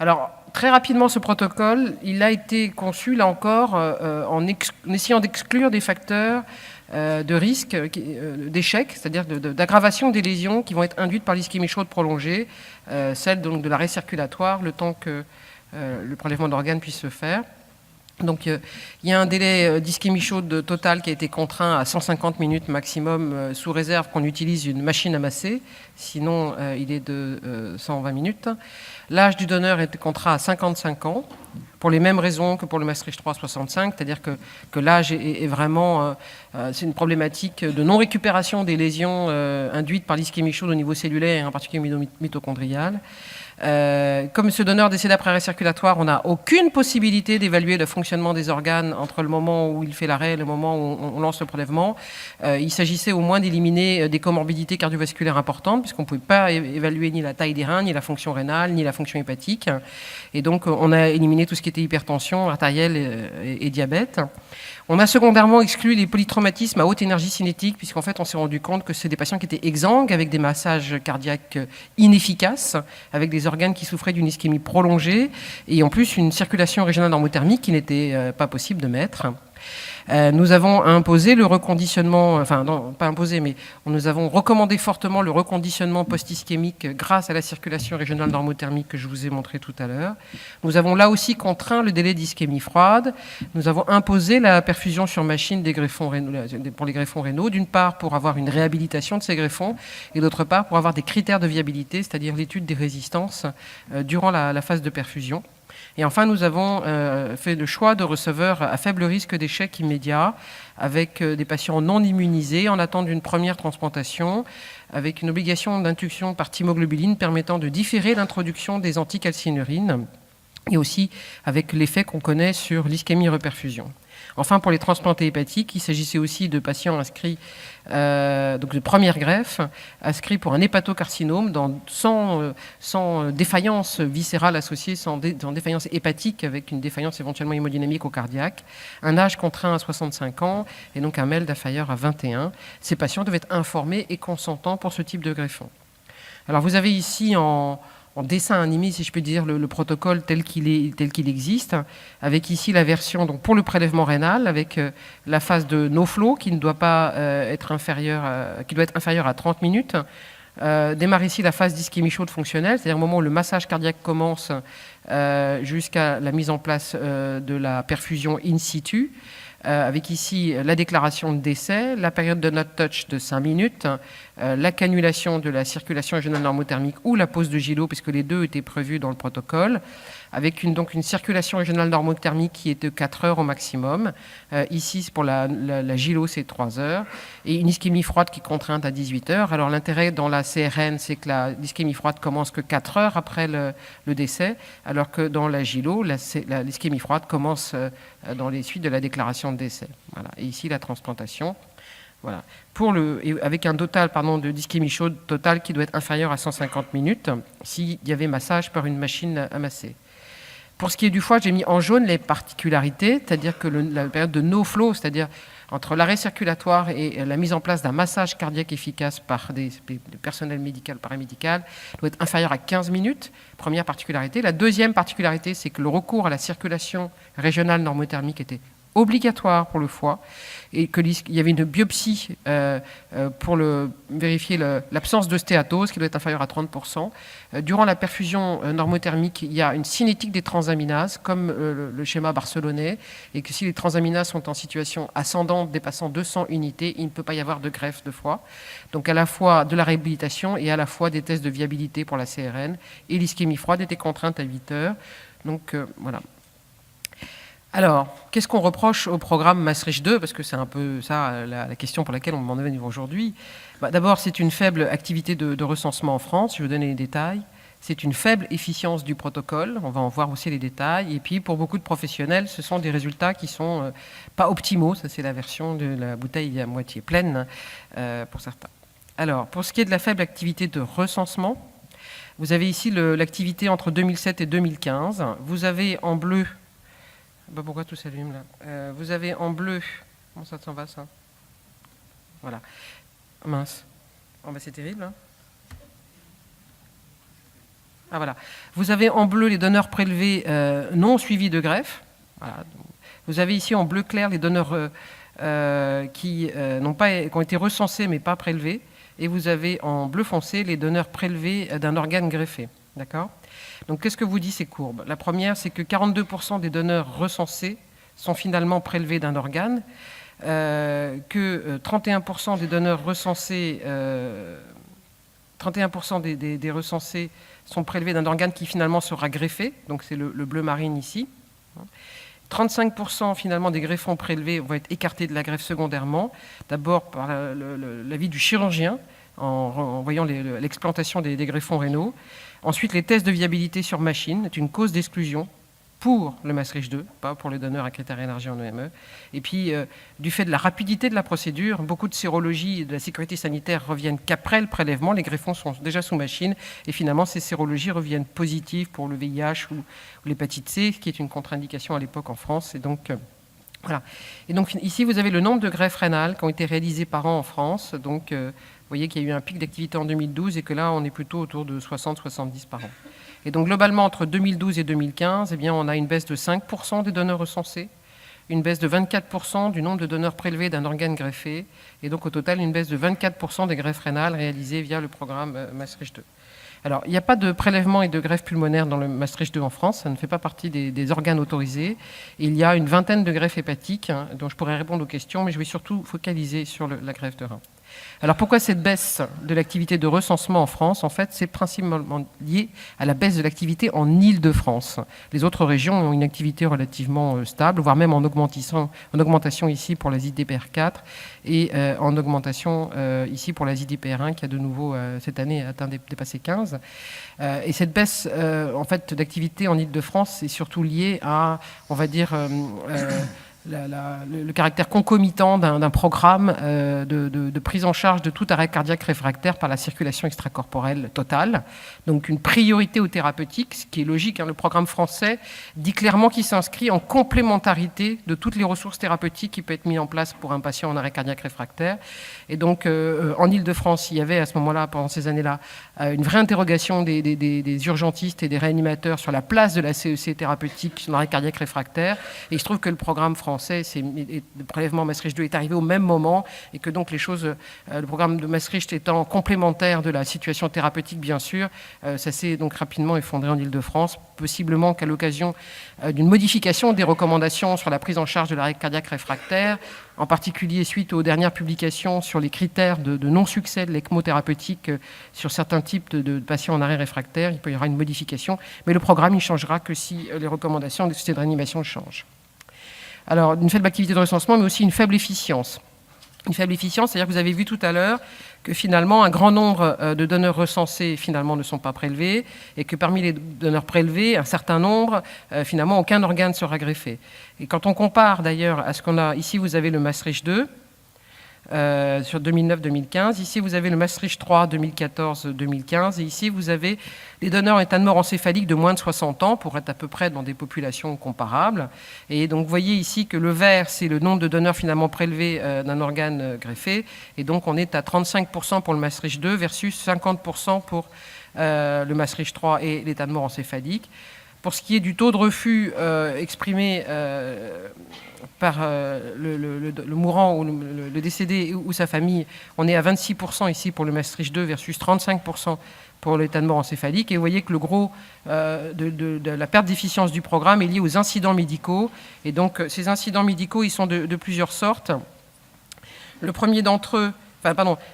Alors, très rapidement, ce protocole, il a été conçu, là encore, en essayant d'exclure des facteurs de risque, d'échec, c'est-à-dire d'aggravation des lésions qui vont être induites par l'ischémie chaude prolongée, celle donc de l'arrêt circulatoire, le temps que le prélèvement d'organes puisse se faire. Donc il y a un délai d'ischémie chaude totale qui a été contraint à 150 minutes maximum, sous réserve qu'on utilise une machine à masser, sinon il est de 120 minutes. L'âge du donneur est contraint à 55 ans, pour les mêmes raisons que pour le Maastricht 365, c'est-à-dire que l'âge est vraiment... c'est une problématique de non-récupération des lésions induites par l'ischémie chaude au niveau cellulaire, et en particulier mitochondrial. Comme ce donneur décède après arrêt circulatoire, on n'a aucune possibilité d'évaluer le fonctionnement des organes entre le moment où il fait l'arrêt et le moment où on lance le prélèvement. Il s'agissait au moins d'éliminer des comorbidités cardiovasculaires importantes, puisqu'on ne pouvait pas évaluer ni la taille des reins, ni la fonction rénale, ni la fonction hépatique. Et donc, on a éliminé tout ce qui était hypertension artérielle et diabète. On a secondairement exclu les polytraumatismes à haute énergie cinétique, puisqu'en fait, on s'est rendu compte que c'est des patients qui étaient exsangues, avec des massages cardiaques inefficaces, avec des organes qui souffraient d'une ischémie prolongée, et en plus une circulation régionale normothermique qui n'était pas possible de mettre. Nous avons imposé le reconditionnement, enfin non, pas imposé, mais nous avons recommandé fortement le reconditionnement post-ischémique grâce à la circulation régionale normothermique que je vous ai montré tout à l'heure. Nous avons là aussi contraint le délai d'ischémie froide. Nous avons imposé la perfusion sur machine des greffons rénaux, pour les greffons rénaux, d'une part pour avoir une réhabilitation de ces greffons et d'autre part pour avoir des critères de viabilité, c'est-à-dire l'étude des résistances durant la phase de perfusion. Et enfin, nous avons fait le choix de receveurs à faible risque d'échec immédiat, avec des patients non immunisés en attente d'une première transplantation, avec une obligation d'induction par thymoglobuline permettant de différer l'introduction des anticalcinurines, et aussi avec l'effet qu'on connaît sur l'ischémie-reperfusion. Enfin, pour les transplantés hépatiques, il s'agissait aussi de patients inscrits, donc de première greffe, inscrits pour un hépatocarcinome sans défaillance viscérale associée, sans défaillance hépatique, avec une défaillance éventuellement hémodynamique au cardiaque, un âge contraint à 65 ans et donc un MELD inférieur à 21. Ces patients devaient être informés et consentants pour ce type de greffon. Alors vous avez ici en dessin animé, si je peux dire, le protocole tel qu'il existe, avec ici la version donc, pour le prélèvement rénal, avec la phase de no-flow qui ne doit pas être inférieure à 30 minutes. Démarre ici la phase d'ischémie chaude fonctionnelle, c'est-à-dire au moment où le massage cardiaque commence jusqu'à la mise en place de la perfusion in situ. Avec ici la déclaration de décès, la période de not touch de 5 minutes, la cannulation de la circulation régionale normothermique ou la pose de Gillot, puisque les deux étaient prévus dans le protocole, avec donc une circulation régionale normothermique qui est de 4 heures au maximum. Ici, pour la Gillot, c'est 3 heures. Et une ischémie froide qui est contrainte à 18 heures. Alors l'intérêt dans la CRN, c'est que l'ischémie froide commence que 4 heures après le décès, alors que dans la Gillot, l'ischémie froide commence dans les suites de la déclaration de décès. Voilà. Et ici, la transplantation. Voilà. Avec un total de d'ischémie chaude totale qui doit être inférieur à 150 minutes s'il y avait massage par une machine à masser. Pour ce qui est du foie, j'ai mis en jaune les particularités, c'est-à-dire que la période de no-flow, c'est-à-dire entre l'arrêt circulatoire et la mise en place d'un massage cardiaque efficace par des personnels médical, paramédical, doit être inférieure à 15 minutes, première particularité. La deuxième particularité, c'est que le recours à la circulation régionale normothermique était obligatoire pour le foie et qu'il y avait une biopsie pour vérifier l'absence de stéatose qui doit être inférieure à 30%. Durant la perfusion normothermique, il y a une cinétique des transaminases comme le schéma barcelonais et que si les transaminases sont en situation ascendante dépassant 200 unités, il ne peut pas y avoir de greffe de foie. Donc à la fois de la réhabilitation et à la fois des tests de viabilité pour la CRN et l'ischémie froide était contrainte à 8 heures. Donc voilà. Alors, qu'est-ce qu'on reproche au programme Maastricht 2 ? Parce que c'est un peu ça la question pour laquelle on m'en est aujourd'hui. D'abord, c'est une faible activité de recensement en France. Je vais vous donner les détails. C'est une faible efficience du protocole. On va en voir aussi les détails. Et puis, pour beaucoup de professionnels, ce sont des résultats qui ne sont pas optimaux. Ça, c'est la version de la bouteille à moitié pleine pour certains. Alors, pour ce qui est de la faible activité de recensement, vous avez ici l'activité entre 2007 et 2015. Vous avez en bleu... pourquoi tout s'allume là ? Vous avez en bleu... Comment ça s'en va ça ? Voilà. Mince. Oh, c'est terrible. Hein. Ah, voilà. Vous avez en bleu les donneurs prélevés non suivis de greffe. Voilà. Vous avez ici en bleu clair les donneurs qui ont été recensés mais pas prélevés. Et vous avez en bleu foncé les donneurs prélevés d'un organe greffé. D'accord ? Donc qu'est-ce que vous dit ces courbes? La première, c'est que 42% des donneurs recensés sont finalement prélevés d'un organe, que 31% des donneurs recensés, 31% des recensés sont prélevés d'un organe qui finalement sera greffé, donc c'est le bleu marine ici. 35% finalement des greffons prélevés vont être écartés de la greffe secondairement, d'abord par l'avis du chirurgien, en voyant l'explantation des greffons rénaux. Ensuite, les tests de viabilité sur machine est une cause d'exclusion pour le Maastricht 2, pas pour les donneurs à critères énergie en EME. Et puis, du fait de la rapidité de la procédure, beaucoup de sérologies de la sécurité sanitaire reviennent qu'après le prélèvement. Les greffons sont déjà sous machine et finalement, ces sérologies reviennent positives pour le VIH ou l'hépatite C, qui est une contre-indication à l'époque en France. Et donc, voilà. Et donc, ici, vous avez le nombre de greffes rénales qui ont été réalisées par an en France. Donc, vous voyez qu'il y a eu un pic d'activité en 2012 et que là, on est plutôt autour de 60-70 par an. Et donc, globalement, entre 2012 et 2015, eh bien, on a une baisse de 5% des donneurs recensés, une baisse de 24% du nombre de donneurs prélevés d'un organe greffé, et donc au total, une baisse de 24% des greffes rénales réalisées via le programme Maastricht 2. Alors, il n'y a pas de prélèvement et de greffe pulmonaire dans le Maastricht 2 en France, ça ne fait pas partie des organes autorisés. Il y a une vingtaine de greffes hépatiques, dont je pourrais répondre aux questions, mais je vais surtout focaliser sur la greffe de rein. Alors pourquoi cette baisse de l'activité de recensement en France? En fait, c'est principalement lié à la baisse de l'activité en Île-de-France. Les autres régions ont une activité relativement stable, voire même en augmentation ici pour la ZDPR4 et en augmentation ici pour la ZDPR1 qui a de nouveau cette année dépassé 15. Et cette baisse en fait, d'activité en Île-de-France est surtout liée à, on va dire, le caractère concomitant d'un programme de prise en charge de tout arrêt cardiaque réfractaire par la circulation extracorporelle totale. Donc une priorité aux thérapeutiques, ce qui est logique. Le programme français dit clairement qu'il s'inscrit en complémentarité de toutes les ressources thérapeutiques qui peuvent être mises en place pour un patient en arrêt cardiaque réfractaire. Et donc en Île-de-France, il y avait à ce moment-là, pendant ces années-là, une vraie interrogation des urgentistes et des réanimateurs sur la place de la CEC thérapeutique dans l'arrêt cardiaque réfractaire. Et il se trouve que le programme français, le prélèvement Maastricht 2 est arrivé au même moment et que donc les choses, le programme de Maastricht étant complémentaire de la situation thérapeutique bien sûr, ça s'est donc rapidement effondré en Île-de-France, possiblement qu'à l'occasion d'une modification des recommandations sur la prise en charge de l'arrêt cardiaque réfractaire, en particulier suite aux dernières publications sur les critères de non-succès de l'ECMO thérapeutique sur certains types de patients en arrêt réfractaire, il y aura une modification, mais le programme il changera que si les recommandations des sociétés de réanimation changent. Alors, une faible activité de recensement, mais aussi une faible efficience. Une faible efficience, c'est-à-dire que vous avez vu tout à l'heure que finalement, un grand nombre de donneurs recensés finalement ne sont pas prélevés et que parmi les donneurs prélevés, un certain nombre, finalement, aucun organe sera greffé. Et quand on compare d'ailleurs à ce qu'on a, ici vous avez le Maastricht 2, sur 2009-2015. Ici, vous avez le Maastricht 3 2014-2015. Et ici, vous avez les donneurs en état de mort encéphalique de moins de 60 ans pour être à peu près dans des populations comparables. Et donc, vous voyez ici que le vert, c'est le nombre de donneurs finalement prélevés d'un organe greffé. Et donc, on est à 35% pour le Maastricht 2 versus 50% pour le Maastricht 3 et l'état de mort encéphalique. Pour ce qui est du taux de refus exprimé par le mourant ou le décédé ou sa famille, on est à 26% ici pour le Maastricht 2 versus 35% pour l'état de mort encéphalique. Et vous voyez que le gros de la perte d'efficience du programme est lié aux incidents médicaux. Et donc ces incidents médicaux, ils sont de plusieurs sortes. Le premier d'entre eux,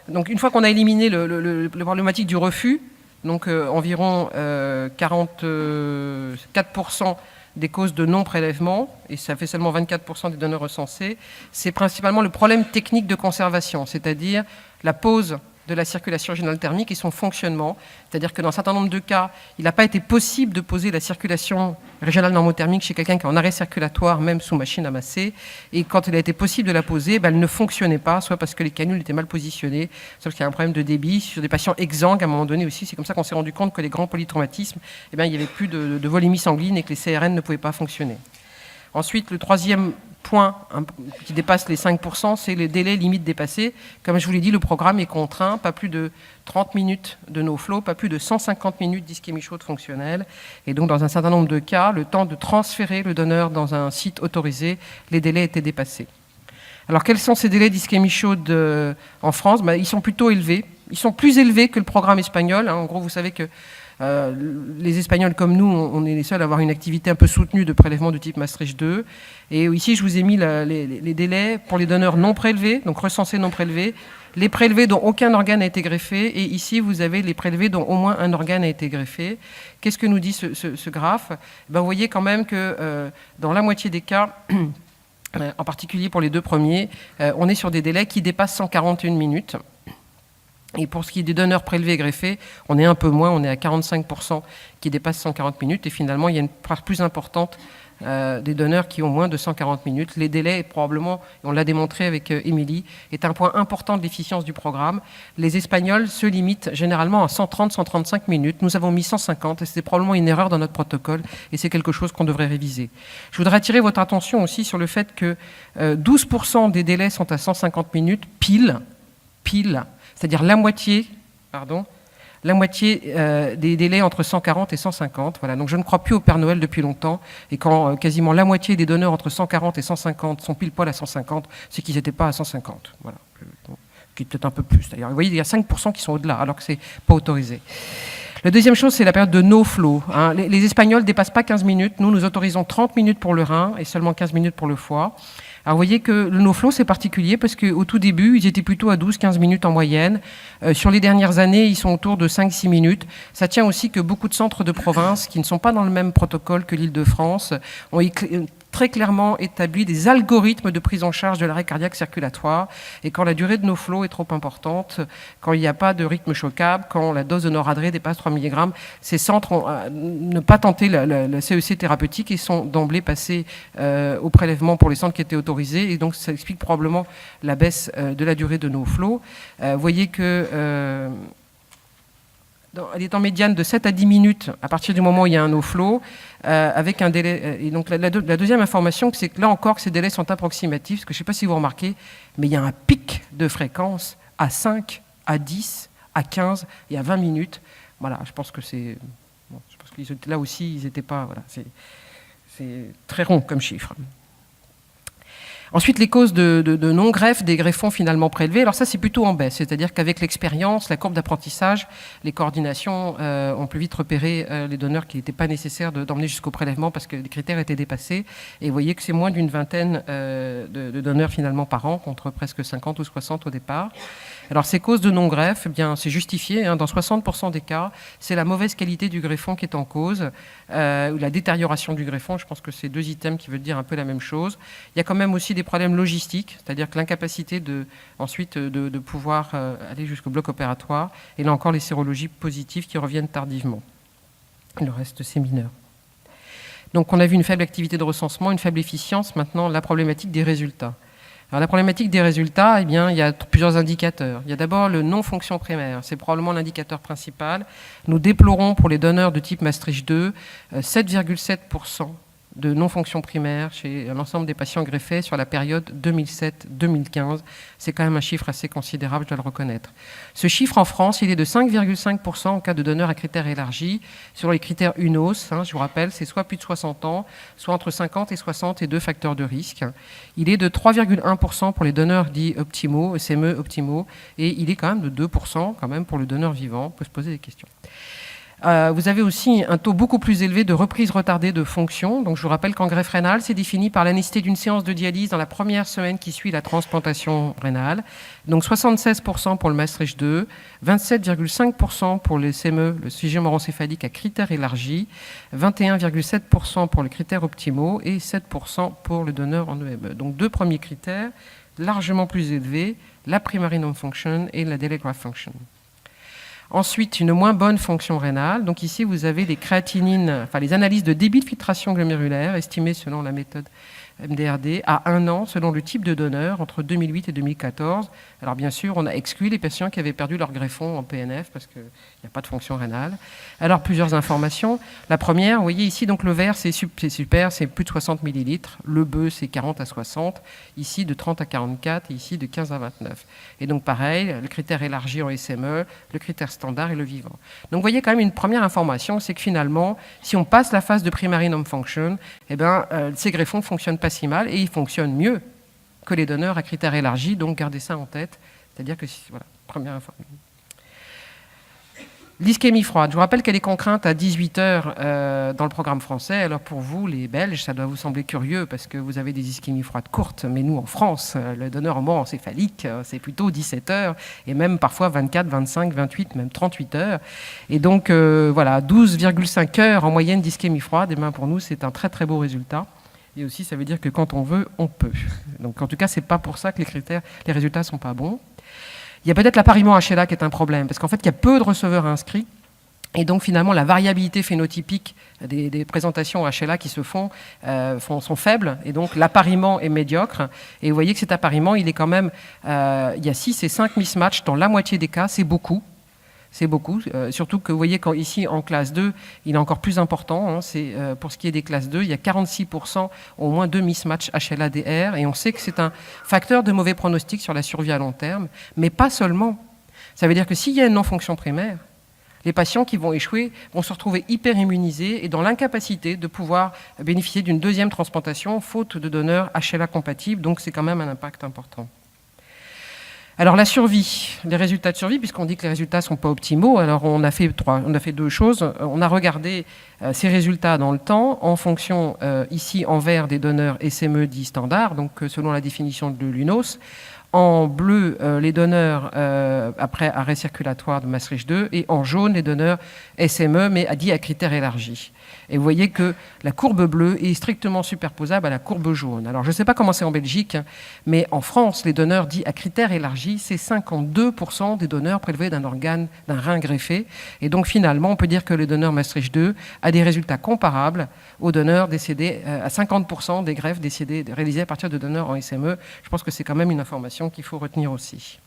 donc une fois qu'on a éliminé le problématique du refus, donc environ 44% des causes de non-prélèvement, et ça fait seulement 24% des donneurs recensés, c'est principalement le problème technique de conservation, c'est-à-dire la pause de la circulation régionale thermique et son fonctionnement. C'est-à-dire que dans un certain nombre de cas, il n'a pas été possible de poser la circulation régionale normothermique chez quelqu'un qui est en arrêt circulatoire, même sous machine à masser. Et quand il a été possible de la poser, elle ne fonctionnait pas, soit parce que les canules étaient mal positionnés, soit parce qu'il y a un problème de débit. Sur des patients exsangues, à un moment donné aussi, c'est comme ça qu'on s'est rendu compte que les grands polytraumatismes, il n'y avait plus de volémie sanguine et que les CRN ne pouvaient pas fonctionner. Ensuite, le troisième point qui dépasse les 5%, c'est les délais limites dépassés. Comme je vous l'ai dit, le programme est contraint, pas plus de 30 minutes de no-flow, pas plus de 150 minutes d'ischémie chaude fonctionnelle. Et donc, dans un certain nombre de cas, le temps de transférer le donneur dans un site autorisé, les délais étaient dépassés. Alors, quels sont ces délais d'ischémie chaude en France? Ils sont plutôt élevés. Ils sont plus élevés que le programme espagnol. En gros, vous savez que les Espagnols comme nous, on est les seuls à avoir une activité un peu soutenue de prélèvement de type Maastricht 2. Et ici, je vous ai mis les délais pour les donneurs non prélevés, donc recensés non prélevés, les prélevés dont aucun organe n'a été greffé, et ici, vous avez les prélevés dont au moins un organe a été greffé. Qu'est-ce que nous dit ce graphe? Vous voyez quand même que dans la moitié des cas, en particulier pour les deux premiers, on est sur des délais qui dépassent 141 minutes. Et pour ce qui est des donneurs prélevés et greffés, on est un peu moins, on est à 45% qui dépassent 140 minutes. Et finalement, il y a une part plus importante des donneurs qui ont moins de 140 minutes. Les délais, probablement, on l'a démontré avec Émilie, est un point important de l'efficience du programme. Les Espagnols se limitent généralement à 130-135 minutes. Nous avons mis 150 et c'est probablement une erreur dans notre protocole et c'est quelque chose qu'on devrait réviser. Je voudrais attirer votre attention aussi sur le fait que 12% des délais sont à 150 minutes pile, c'est-à-dire la moitié des délais entre 140 et 150. Voilà. Donc je ne crois plus au Père Noël depuis longtemps. Et quand quasiment la moitié des donneurs entre 140 et 150 sont pile poil à 150, c'est qu'ils n'étaient pas à 150. Voilà. Qui est peut-être un peu plus. D'ailleurs, vous voyez, il y a 5% qui sont au-delà, alors que ce n'est pas autorisé. La deuxième chose, c'est la période de no-flow. Les Espagnols ne dépassent pas 15 minutes. Nous autorisons 30 minutes pour le rein et seulement 15 minutes pour le foie. Alors vous voyez que le no-flow, c'est particulier parce qu'au tout début, ils étaient plutôt à 12-15 minutes en moyenne. Sur les dernières années, ils sont autour de 5-6 minutes. Ça tient aussi que beaucoup de centres de province, qui ne sont pas dans le même protocole que l'Île-de-France, ont très clairement établi des algorithmes de prise en charge de l'arrêt cardiaque circulatoire. Et quand la durée de no-flow est trop importante, quand il n'y a pas de rythme choquable, quand la dose de noradré dépasse 3 mg, ces centres ont ne pas tenté la CEC thérapeutique et sont d'emblée passés au prélèvement pour les centres qui étaient autorisés. Et donc ça explique probablement la baisse de la durée de no-flow. Vous voyez que elle est en médiane de 7 à 10 minutes à partir du moment où il y a un no-flow, avec un délai. Et donc la deuxième information, c'est que là encore, ces délais sont approximatifs, parce que je ne sais pas si vous remarquez, mais il y a un pic de fréquence à 5, à 10, à 15 et à 20 minutes. Voilà, je pense que c'est... Bon, je pense qu'ils étaient là aussi, ils n'étaient pas... Voilà, c'est très rond comme chiffre. Ensuite, les causes de non-greffe des greffons finalement prélevés. Alors ça, c'est plutôt en baisse, c'est-à-dire qu'avec l'expérience, la courbe d'apprentissage, les coordinations ont plus vite repéré les donneurs qui n'étaient pas nécessaires d'emmener jusqu'au prélèvement parce que les critères étaient dépassés. Et vous voyez que c'est moins d'une vingtaine de donneurs finalement par an, contre presque 50 ou 60 au départ. Alors ces causes de non-greffe, eh bien, c'est justifié. Dans 60% des cas, c'est la mauvaise qualité du greffon qui est en cause, ou la détérioration du greffon. Je pense que c'est deux items qui veulent dire un peu la même chose. Il y a quand même aussi des problèmes logistiques, c'est-à-dire que l'incapacité ensuite de pouvoir aller jusqu'au bloc opératoire. Et là encore, les sérologies positives qui reviennent tardivement. Le reste, c'est mineur. Donc on a vu une faible activité de recensement, une faible efficience. Maintenant, la problématique des résultats. Alors, la problématique des résultats, eh bien, il y a plusieurs indicateurs. Il y a d'abord le non-fonction primaire. C'est probablement l'indicateur principal. Nous déplorons pour les donneurs de type Maastricht 2 7,7% de non-fonction primaire chez l'ensemble des patients greffés sur la période 2007-2015. C'est quand même un chiffre assez considérable, je dois le reconnaître. Ce chiffre en France, il est de 5,5% en cas de donneurs à critères élargis. Sur les critères UNOS, je vous rappelle, c'est soit plus de 60 ans, soit entre 50 et 60 et 2 facteurs de risque. Il est de 3,1% pour les donneurs dits optimaux, SME optimaux, et il est quand même de 2% quand même pour le donneur vivant. On peut se poser des questions. Vous avez aussi un taux beaucoup plus élevé de reprise retardée de fonction. Donc, je vous rappelle qu'en greffe rénale, c'est défini par la nécessité d'une séance de dialyse dans la première semaine qui suit la transplantation rénale. Donc, 76% pour le Maastricht 2, 27,5% pour le SME, le sujet orocéphalique à critères élargis, 21,7% pour les critères optimaux et 7% pour le donneur en EME. Donc, deux premiers critères largement plus élevés, la primary non-function et la delay graft function. Ensuite, une moins bonne fonction rénale. Donc ici, vous avez les créatinines, enfin les analyses de débit de filtration glomérulaire estimées selon la méthode MDRD à 1 an selon le type de donneur entre 2008 et 2014. Alors bien sûr, on a exclu les patients qui avaient perdu leur greffon en PNF parce qu'il n'y a pas de fonction rénale. Alors plusieurs informations. La première, vous voyez ici, donc le vert c'est super, c'est plus de 60 millilitres. Le bleu c'est 40 à 60. Ici de 30 à 44 et ici de 15 à 29. Et donc pareil, le critère élargi en SME, le critère standard et le vivant. Donc vous voyez quand même une première information, c'est que finalement, si on passe la phase de primary non-function, eh ben, ces greffons ne fonctionnent pas si mal et ils fonctionnent mieux que les donneurs à critères élargis, donc gardez ça en tête. C'est-à-dire que, voilà, première information. L'ischémie froide, je vous rappelle qu'elle est contrainte à 18 heures dans le programme français. Alors pour vous, les Belges, ça doit vous sembler curieux parce que vous avez des ischémies froides courtes. Mais nous, en France, le donneur en mort encéphalique, c'est plutôt 17 heures et même parfois 24, 25, 28, même 38 heures. Et donc, voilà, 12,5 heures en moyenne d'ischémie froide. Et bien pour nous, c'est un très très beau résultat. Et aussi, ça veut dire que quand on veut, on peut. Donc en tout cas, c'est pas pour ça que les résultats ne sont pas bons. Il y a peut-être l'appariement HLA qui est un problème, parce qu'en fait, il y a peu de receveurs inscrits. Et donc, finalement, la variabilité phénotypique des présentations HLA qui se font sont faibles. Et donc, l'appariement est médiocre. Et vous voyez que cet appariement, il est quand même... il y a 6 et 5 mismatchs dans la moitié des cas. C'est beaucoup. C'est beaucoup. Surtout que vous voyez qu'ici, en classe 2, il est encore plus important. Hein, pour ce qui est des classes 2, il y a 46% au moins 2 mismatchs HLA-DR. Et on sait que c'est un facteur de mauvais pronostic sur la survie à long terme. Mais pas seulement. Ça veut dire que s'il y a une non-fonction primaire, les patients qui vont échouer vont se retrouver hyper immunisés et dans l'incapacité de pouvoir bénéficier d'une deuxième transplantation, faute de donneurs HLA compatibles. Donc c'est quand même un impact important. Alors la survie, les résultats de survie, puisqu'on dit que les résultats ne sont pas optimaux, alors on a fait 2 choses. On a regardé ces résultats dans le temps en fonction, ici en vert, des donneurs SME dits standards, donc selon la définition de l'UNOS. En bleu, les donneurs après arrêt circulatoire de Maastricht 2 et en jaune, les donneurs SME, mais dits à critères élargis. Et vous voyez que la courbe bleue est strictement superposable à la courbe jaune. Alors, je ne sais pas comment c'est en Belgique, mais en France, les donneurs dits à critères élargis, c'est 52% des donneurs prélevés d'un organe, d'un rein greffé. Et donc, finalement, on peut dire que le donneur Maastricht 2 a des résultats comparables aux donneurs décédés, à 50% des greffes décédées, réalisées à partir de donneurs en SME. Je pense que c'est quand même une information qu'il faut retenir aussi.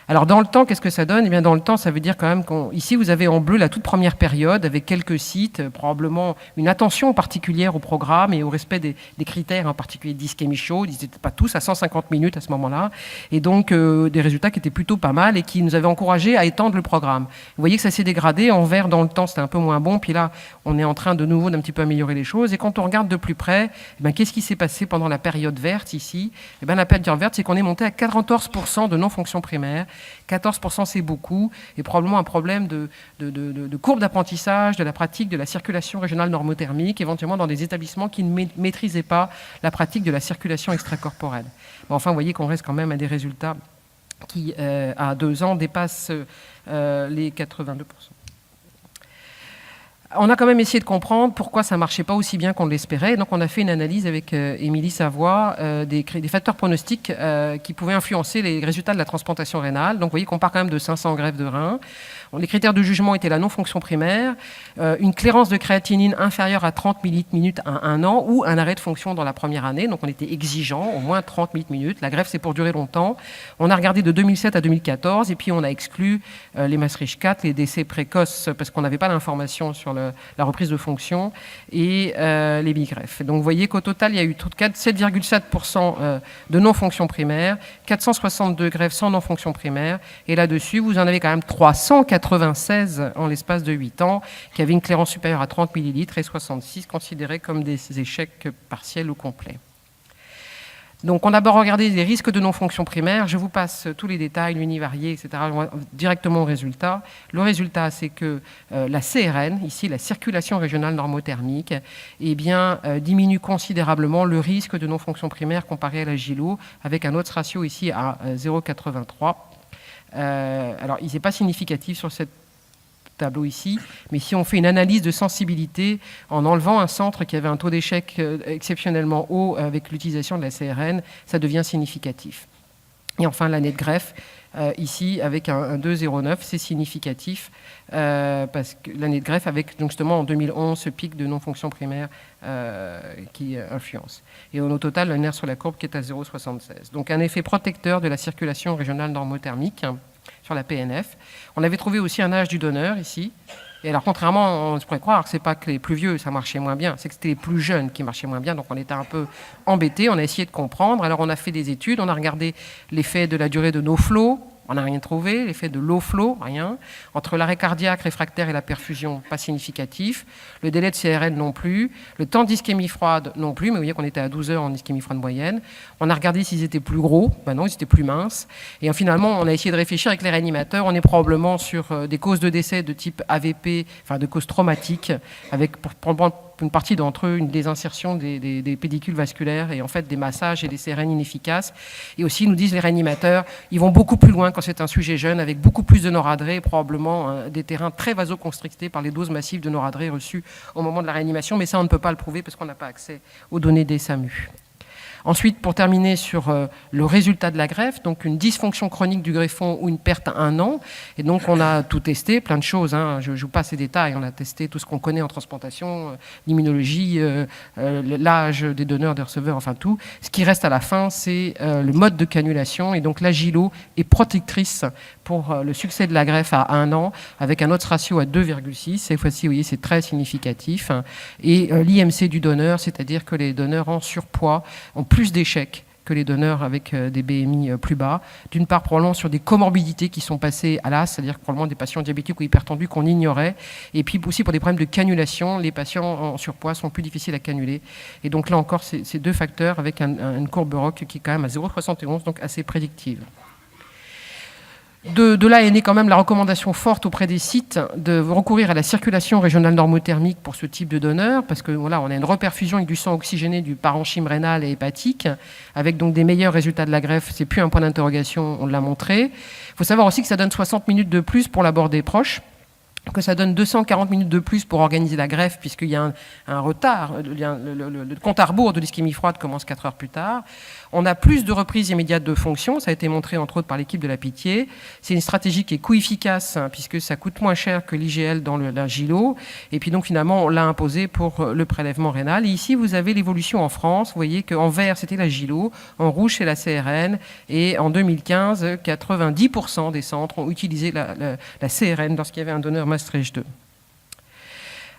Alors dans le temps, qu'est-ce que ça donne ? Eh bien dans le temps, ça veut dire quand même qu'ici vous avez en bleu la toute première période avec quelques sites, probablement une attention particulière au programme et au respect des critères, en particulier d'ischémie chaude. Ils n'étaient pas tous à 150 minutes à ce moment-là. Et donc des résultats qui étaient plutôt pas mal et qui nous avaient encouragés à étendre le programme. Vous voyez que ça s'est dégradé. En vert, dans le temps, c'était un peu moins bon. Puis là, on est en train de nouveau d'un petit peu améliorer les choses. Et quand on regarde de plus près, eh bien, qu'est-ce qui s'est passé pendant la période verte ici ? Eh bien, la période verte, c'est qu'on est monté à 14% de non-fonction primaire. 14% c'est beaucoup, et probablement un problème de courbe d'apprentissage, de la pratique de la circulation régionale normothermique, éventuellement dans des établissements qui ne maîtrisaient pas la pratique de la circulation extracorporelle. Mais enfin, vous voyez qu'on reste quand même à des résultats qui, à 2 ans, dépassent les 82%. On a quand même essayé de comprendre pourquoi ça ne marchait pas aussi bien qu'on l'espérait. Donc on a fait une analyse avec Émilie Savoie des facteurs pronostiques qui pouvaient influencer les résultats de la transplantation rénale. Donc vous voyez qu'on part quand même de 500 greffes de rein. Les critères de jugement étaient la non-fonction primaire, une clairance de créatinine inférieure à 30 millilitres à 1 an ou un arrêt de fonction dans la première année. Donc on était exigeant, au moins 30 millilitres. La greffe, c'est pour durer longtemps. On a regardé de 2007 à 2014 et puis on a exclu les Maastricht 4, les décès précoces parce qu'on n'avait pas l'information sur la reprise de fonction et les bigreffes. Donc vous voyez qu'au total, il y a eu 7,7% de non-fonction primaire, 462 greffes sans non-fonction primaire. Et là-dessus, vous en avez quand même 396 en l'espace de 8 ans, qui avaient une clairance supérieure à 30 millilitres et 66 considérés comme des échecs partiels ou complets. Donc, on a d'abord regardé les risques de non-fonction primaire. Je vous passe tous les détails, l'univarié, etc., directement au résultat. Le résultat, c'est que la CRN, ici, la circulation régionale normothermique, eh bien, diminue considérablement le risque de non-fonction primaire comparé à la GILO, avec un autre ratio ici à 0,83. Alors, il n'est pas significatif sur cette tableau ici, mais si on fait une analyse de sensibilité en enlevant un centre qui avait un taux d'échec exceptionnellement haut avec l'utilisation de la CRN, ça devient significatif. Et enfin, l'année de greffe, ici, avec un 2,09, c'est significatif, parce que l'année de greffe, avec donc, justement en 2011, ce pic de non-fonction primaire qui influence. Et au total, le nerf sur la courbe qui est à 0,76. Donc un effet protecteur de la circulation régionale normothermique sur la PNF. On avait trouvé aussi un âge du donneur ici. Et alors, contrairement, on se pourrait croire que ce n'est pas que les plus vieux, ça marchait moins bien, c'est que c'était les plus jeunes qui marchaient moins bien, donc on était un peu embêtés, on a essayé de comprendre. Alors, on a fait des études, on a regardé l'effet de la durée de no flow, on n'a rien trouvé, l'effet de low flow, rien. Entre l'arrêt cardiaque réfractaire et la perfusion, pas significatif. Le délai de CRN non plus. Le temps d'ischémie froide non plus, mais vous voyez qu'on était à 12 heures en ischémie froide moyenne. On a regardé s'ils étaient plus gros, ben non, ils étaient plus minces. Et finalement, on a essayé de réfléchir avec les réanimateurs. On est probablement sur des causes de décès de type AVP, enfin de causes traumatiques, avec pour une partie d'entre eux, une désinsertion des pédicules vasculaires et en fait des massages et des CRN inefficaces. Et aussi, nous disent les réanimateurs, ils vont beaucoup plus loin quand c'est un sujet jeune, avec beaucoup plus de noradré, probablement des terrains très vasoconstrictés par les doses massives de noradré reçues au moment de la réanimation, mais ça, on ne peut pas le prouver parce qu'on n'a pas accès aux données des SAMU. Ensuite, pour terminer sur le résultat de la greffe, donc une dysfonction chronique du greffon ou une perte à 1 an. Et donc, on a tout testé, plein de choses. Je ne joue pas ces détails. On a testé tout ce qu'on connaît en transplantation, l'immunologie, l'âge des donneurs, des receveurs, enfin tout. Ce qui reste à la fin, c'est le mode de cannulation. Et donc, l'agilo est protectrice pour le succès de la greffe à 1 an, avec un odds ratio à 2,6. Cette fois-ci, vous voyez, c'est très significatif. Et l'IMC du donneur, c'est-à-dire que les donneurs en surpoids ont plus d'échecs que les donneurs avec des BMI plus bas. D'une part, probablement sur des comorbidités qui sont passées à l'as, c'est-à-dire probablement des patients diabétiques ou hypertendus qu'on ignorait. Et puis aussi pour des problèmes de cannulation, les patients en surpoids sont plus difficiles à cannuler. Et donc là encore, ces deux facteurs avec une courbe ROC qui est quand même à 0,71, donc assez prédictive. De là est née quand même la recommandation forte auprès des sites de recourir à la circulation régionale normothermique pour ce type de donneur, parce que voilà, on a une reperfusion avec du sang oxygéné du parenchyme rénal et hépatique, avec donc des meilleurs résultats de la greffe. C'est plus un point d'interrogation, on l'a montré. Il faut savoir aussi que ça donne 60 minutes de plus pour l'abord des proches, que ça donne 240 minutes de plus pour organiser la greffe, puisqu'il y a un retard. Le compte à rebours de l'ischémie froide commence 4 heures plus tard. On a plus de reprises immédiates de fonction, ça a été montré entre autres par l'équipe de la Pitié. C'est une stratégie qui est coût-efficace, puisque ça coûte moins cher que l'IGL dans la GILO. Et puis donc finalement, on l'a imposé pour le prélèvement rénal. Et ici, vous avez l'évolution en France. Vous voyez qu'en vert, c'était la GILO, en rouge, c'est la CRN. Et en 2015, 90% des centres ont utilisé la CRN lorsqu'il y avait un donneur Maastricht 2.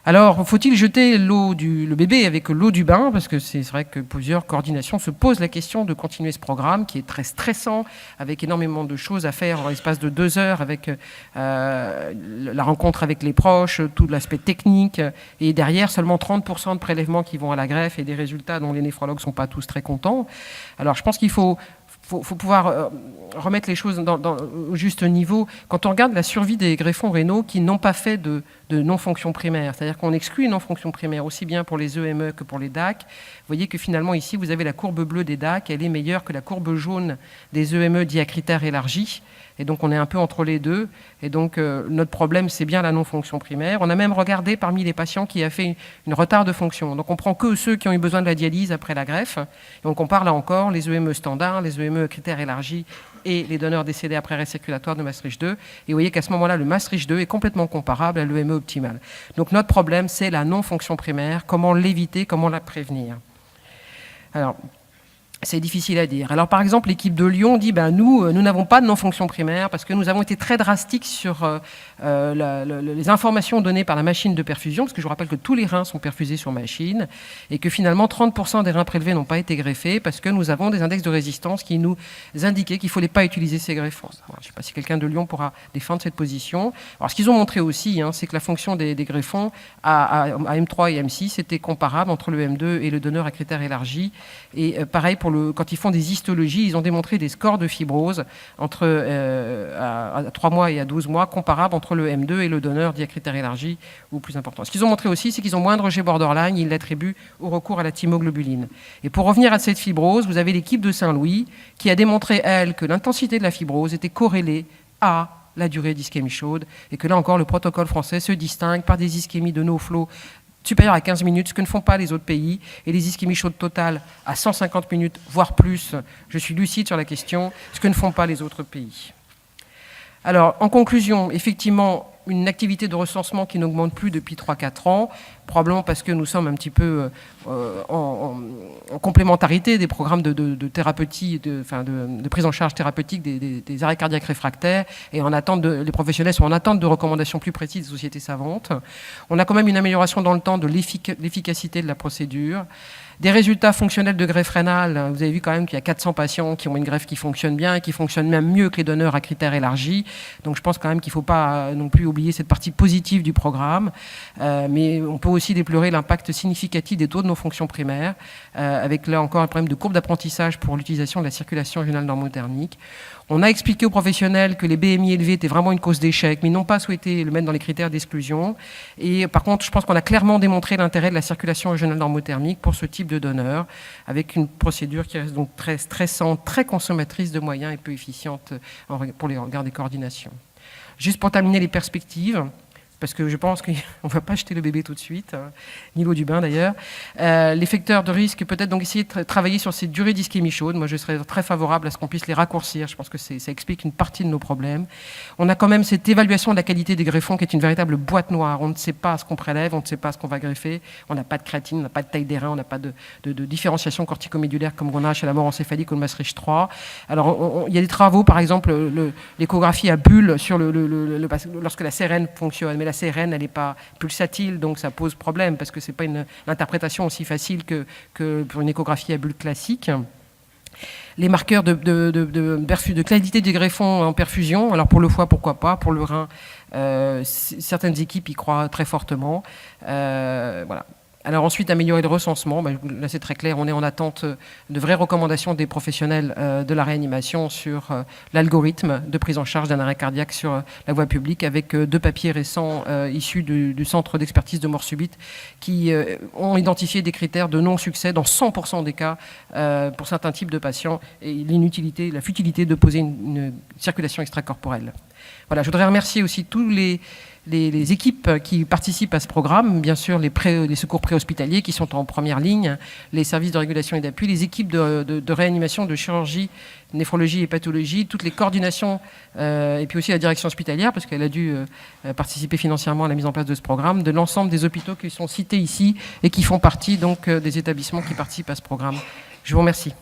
Alors, faut-il jeter le bébé avec l'eau du bain? Parce que c'est vrai que plusieurs coordinations se posent la question de continuer ce programme qui est très stressant, avec énormément de choses à faire en l'espace de 2 heures, avec la rencontre avec les proches, tout l'aspect technique, et derrière seulement 30% de prélèvements qui vont à la greffe et des résultats dont les néphrologues ne sont pas tous très contents. Alors, je pense qu'il faut pouvoir remettre les choses au juste niveau. Quand on regarde la survie des greffons rénaux qui n'ont pas fait de non-fonction primaire, c'est-à-dire qu'on exclut une non-fonction primaire aussi bien pour les EME que pour les DAC, vous voyez que finalement ici, vous avez la courbe bleue des DAC, elle est meilleure que la courbe jaune des EME dits à critères élargis. Et donc, on est un peu entre les deux. Et donc, notre problème, c'est bien la non-fonction primaire. On a même regardé parmi les patients qui a fait une retard de fonction. Donc, on prend que ceux qui ont eu besoin de la dialyse après la greffe. Et on compare là encore les EME standards, les EME critères élargis et les donneurs décédés après arrêt circulatoire de Maastricht 2. Et vous voyez qu'à ce moment-là, le Maastricht 2 est complètement comparable à l'EME optimal. Donc, notre problème, c'est la non-fonction primaire. Comment l'éviter, comment la prévenir? Alors, c'est difficile à dire. Alors, par exemple, l'équipe de Lyon dit nous n'avons pas de non-fonction primaire parce que nous avons été très drastiques sur les informations données par la machine de perfusion, parce que je vous rappelle que tous les reins sont perfusés sur machine et que finalement 30% des reins prélevés n'ont pas été greffés parce que nous avons des index de résistance qui nous indiquaient qu'il ne fallait pas utiliser ces greffons. Alors, je ne sais pas si quelqu'un de Lyon pourra défendre cette position. Alors, ce qu'ils ont montré aussi, c'est que la fonction des greffons à M3 et M6 était comparable entre le M2 et le donneur à critères élargis. Et pareil quand ils font des histologies, ils ont démontré des scores de fibrose entre à 3 mois et à 12 mois comparables entre le M2 et le donneur dit à critères élargis ou plus important. Ce qu'ils ont montré aussi, c'est qu'ils ont moins de rejet borderline, ils l'attribuent au recours à la thymoglobuline. Et pour revenir à cette fibrose, vous avez l'équipe de Saint-Louis qui a démontré, elle, que l'intensité de la fibrose était corrélée à la durée d'ischémie chaude et que là encore, le protocole français se distingue par des ischémies de no-flow supérieur à 15 minutes, ce que ne font pas les autres pays, et les ischémies chaudes totales à 150 minutes, voire plus. Je suis lucide sur la question, ce que ne font pas les autres pays. Alors, en conclusion, effectivement, une activité de recensement qui n'augmente plus depuis 3-4 ans, probablement parce que nous sommes un petit peu en complémentarité des programmes de thérapeutie, de prise en charge thérapeutique des arrêts cardiaques réfractaires, et les professionnels sont en attente de recommandations plus précises des sociétés savantes. On a quand même une amélioration dans le temps de l'efficacité de la procédure. Des résultats fonctionnels de greffe rénale, vous avez vu quand même qu'il y a 400 patients qui ont une greffe qui fonctionne bien et qui fonctionne même mieux que les donneurs à critères élargis. Donc je pense quand même qu'il ne faut pas non plus oublier cette partie positive du programme. Mais on peut aussi déplorer l'impact significatif des taux de nos fonctions primaires, avec là encore un problème de courbe d'apprentissage pour l'utilisation de la circulation régionale normothermique. On a expliqué aux professionnels que les BMI élevés étaient vraiment une cause d'échec, mais ils n'ont pas souhaité le mettre dans les critères d'exclusion. Et par contre, je pense qu'on a clairement démontré l'intérêt de la circulation régionale normothermique pour ce type de donneur, avec une procédure qui reste donc très stressante, très consommatrice de moyens et peu efficiente pour les regards des coordinations. Juste pour terminer les perspectives, parce que je pense qu'on ne va pas jeter le bébé tout de suite, ni l'eau du bain d'ailleurs. Les facteurs de risque, peut-être donc essayer de travailler sur ces durées d'ischémie chaude. Moi, je serais très favorable à ce qu'on puisse les raccourcir. Je pense que ça explique une partie de nos problèmes. On a quand même cette évaluation de la qualité des greffons qui est une véritable boîte noire. On ne sait pas ce qu'on prélève, on ne sait pas ce qu'on va greffer. On n'a pas de créatine, on n'a pas de taille des reins, on n'a pas de différenciation corticomédulaire comme on a chez la mort encéphalique ou le Maastricht 3. Alors, il y a des travaux, par exemple, l'échographie à bulles sur lorsque la CRN fonctionne. Mais la CRN, elle n'est pas pulsatile, donc ça pose problème parce que ce n'est pas une interprétation aussi facile que pour une échographie à bulles classique. Les marqueurs de qualité des greffons en perfusion, alors pour le foie, pourquoi pas, pour le rein, certaines équipes y croient très fortement. Voilà. Alors ensuite, améliorer le recensement. Là, c'est très clair, on est en attente de vraies recommandations des professionnels de la réanimation sur l'algorithme de prise en charge d'un arrêt cardiaque sur la voie publique, avec 2 papiers récents issus du Centre d'expertise de mort subite qui ont identifié des critères de non-succès dans 100% des cas pour certains types de patients, et l'inutilité, la futilité de poser une circulation extracorporelle. Voilà, je voudrais remercier aussi tous les équipes qui participent à ce programme, bien sûr les secours préhospitaliers qui sont en première ligne, les services de régulation et d'appui, les équipes de réanimation, de chirurgie, néphrologie et pathologie, toutes les coordinations et puis aussi la direction hospitalière, parce qu'elle a dû participer financièrement à la mise en place de ce programme, de l'ensemble des hôpitaux qui sont cités ici et qui font partie donc des établissements qui participent à ce programme. Je vous remercie.